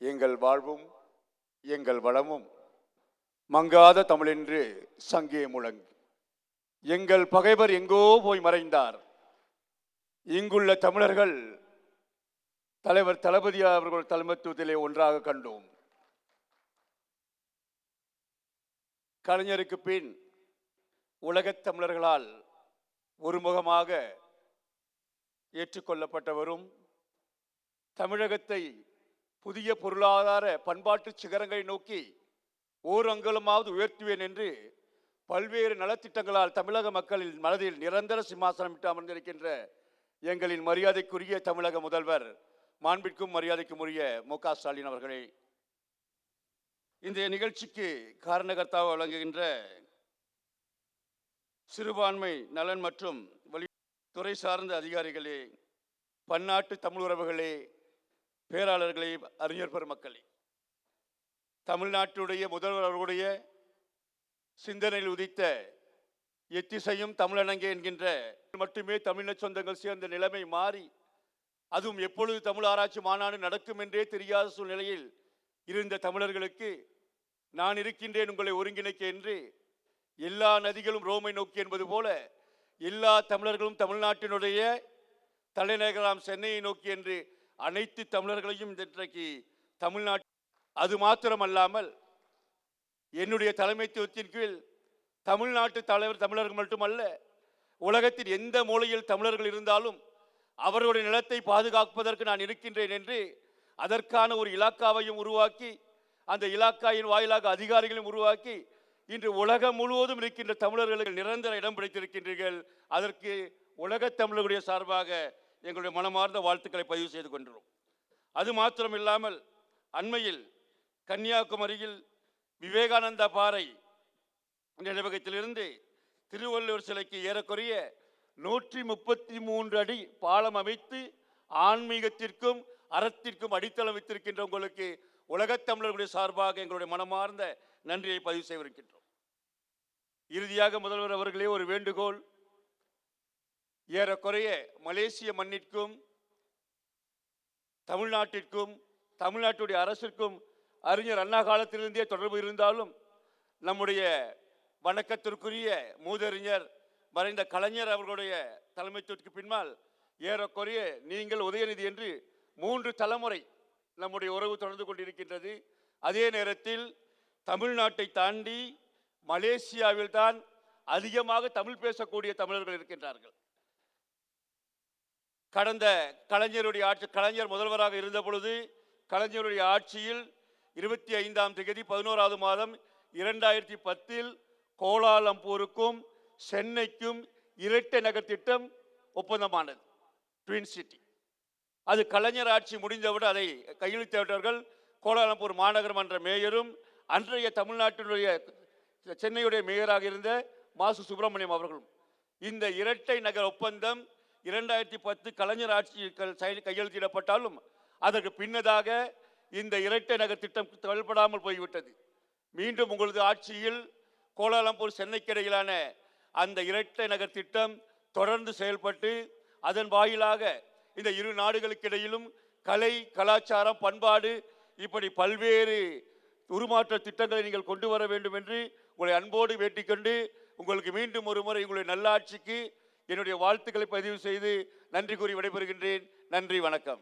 எங்கள் வாழ்வும் எங்கள் வளமும் மங்காத தமிழென்று சங்கே முழங்கு. எங்கள் பகைவர் எங்கோ போய் மறைந்தார். இங்குள்ள தமிழர்கள் தலைவர் தளபதி அவர்கள் தலைமைத்துவத்திலே ஒன்றாக கண்டோம். கலைஞருக்கு பின் உலகத் தமிழர்களால் ஒருமுகமாக ஏற்றுக்கொள்ளப்பட்டவரும் தமிழகத்தை புதிய பொருளாதார பண்பாட்டு சிகரங்களை நோக்கி ஓர் அங்குலமாவது உயர்த்துவேன் என்று பல்வேறு நலத்திட்டங்களால் தமிழக மக்களின் மனதில் நிரந்தர சிம்மாசனமிட்டு அமர்ந்திருக்கின்ற எங்களின் மரியாதைக்குரிய தமிழக முதல்வர் மாண்பிற்கும் மரியாதைக்கும் உரிய மு.க. ஸ்டாலின் அவர்களே, இந்த நிகழ்ச்சிக்கு காரணகர்த்தாக வழங்குகின்ற சிறுபான்மை நலன் மற்றும் துறை சார்ந்த அதிகாரிகளே, பன்னாட்டு தமிழ் உறவுகளே, பேராளர்களே, அறிஞர் பெருமக்களே, தமிழ்நாட்டுடைய முதல்வர் அவர்களுடைய சிந்தனையில் உதித்த எத்திசையும் தமிழனங்கே என்கின்ற மட்டுமே தமிழ சொந்தங்கள் சேர்ந்த நிலைமை மாறி, அதுவும் எப்பொழுது தமிழ் ஆராய்ச்சி மாநாடு நடக்கும் என்றே தெரியாத சூழ்நிலையில் இருந்த தமிழர்களுக்கு நான் இருக்கின்றேன் உங்களை ஒருங்கிணைக்க என்று எல்லா நதிகளும் ரோமை நோக்கி என்பது போல எல்லா தமிழர்களும் தமிழ்நாட்டினுடைய தலைநகராம் சென்னையை நோக்கி என்று அனைத்து தமிழர்களையும் இன்றைக்கு தமிழ்நாட்டு, அது மாத்திரமல்லாமல் என்னுடைய தலைமைத்துவத்தின் கீழ் தமிழ்நாட்டு தமிழர்கள் மட்டுமல்ல, உலகத்தின் எந்த மூலையில் தமிழர்கள் இருந்தாலும் அவர்களுடைய நிலத்தை பாதுகாப்பதற்கு நான் இருக்கின்றேன் என்று அதற்கான ஒரு இலாக்காவையும் உருவாக்கி, அந்த இலாக்காயின் வாயிலாக அதிகாரிகளையும் உருவாக்கி இன்று உலகம் முழுவதும் இருக்கின்ற தமிழர்களுக்கு நிரந்தர இடம் பிடித்திருக்கின்றீர்கள். அதற்கு உலகத் தமிழர்களுடைய சார்பாக எங்களுடைய மனமார்ந்த வாழ்த்துக்களை பதிவு செய்து கொண்டோம். அது மாத்திரமில்லாமல் அண்மையில் கன்னியாகுமரியில் விவேகானந்தா பாறை நினைவகத்திலிருந்து திருவள்ளுவர் சிலைக்கு ஏறக்குறைய 133 அடி பாலம் அமைத்து ஆன்மீகத்திற்கும் அறத்திற்கும் அடித்தளம் வைத்திருக்கின்ற உங்களுக்கு உலகத் தமிழர்களுடைய சார்பாக எங்களுடைய மனமார்ந்த நன்றியை பதிவு செய்திருக்கின்றோம். இறுதியாக முதல்வர் அவர்களே, ஒரு வேண்டுகோள். ஏறக்குறைய மலேசிய மண்ணிற்கும் தமிழ்நாட்டிற்கும் தமிழ்நாட்டுடைய அரசிற்கும் அறிஞர் அண்ணா காலத்திலிருந்தே தொடர்பு இருந்தாலும் நம்முடைய வணக்கத்திற்குரிய மூதறிஞர் மறைந்த கலைஞர் அவர்களுடைய தலைமைத்துவத்துக்கு பின்னால் ஏறக்குறைய நீங்கள் உதயநிதி என்று 3 தலைமுறை நம்முடைய உறவு தொடர்ந்து கொண்டிருக்கின்றது. அதே நேரத்தில் தமிழ்நாட்டை தாண்டி மலேசியாவில் தான் அதிகமாக தமிழ் பேசக்கூடிய தமிழர்கள் இருக்கின்றார்கள். கடந்த கலைஞருடைய ஆட்சி, கலைஞர் முதல்வராக இருந்த பொழுது கலைஞருடைய ஆட்சியில் 25ஆம் தேதி 11வது மாதம் 2010 கோலாலம்பூருக்கும் சென்னைக்கும் இரட்டை நகர் திட்டம் ஒப்பந்தமானது, ட்வின் சிட்டி. அது கலைஞர் ஆட்சி முடிந்தவுடன் அதை கையெழுத்திட்டவர்கள் கோலாலம்பூர் மாநகர மன்ற மேயரும் அன்றைய தமிழ்நாட்டினுடைய சென்னையுடைய மேயராக இருந்த மாசு சுப்பிரமணியம் அவர்களும். இந்த இரட்டை நகர் ஒப்பந்தம் 2010 கலைஞர் ஆட்சியில் கையெழுத்திடப்பட்டாலும் அதற்கு பின்னதாக இந்த இரட்டை நகர் திட்டம் செயல்படாமல் போய்விட்டது. மீண்டும் உங்களது ஆட்சியில் கோலாலம்பூர் சென்னைக்கு இடையிலான அந்த இரட்டை நகர் திட்டம் தொடர்ந்து செயல்பட்டு அதன் வாயிலாக இந்த இரு நாடுகளுக்கு இடையிலும் கலை, கலாச்சாரம், பண்பாடு இப்படி பல்வேறு உருமாற்ற திட்டங்களை நீங்கள் கொண்டு வர வேண்டும் என்று உங்களை அன்போடு வேண்டிக்கொண்டு உங்களுக்கு மீண்டும் ஒரு முறை உங்களுடைய நல்லாட்சிக்கு என்னுடைய வாழ்த்துக்களை பதிவு செய்து நன்றி கூறி விடைபெறுகின்றேன். நன்றி, வணக்கம்.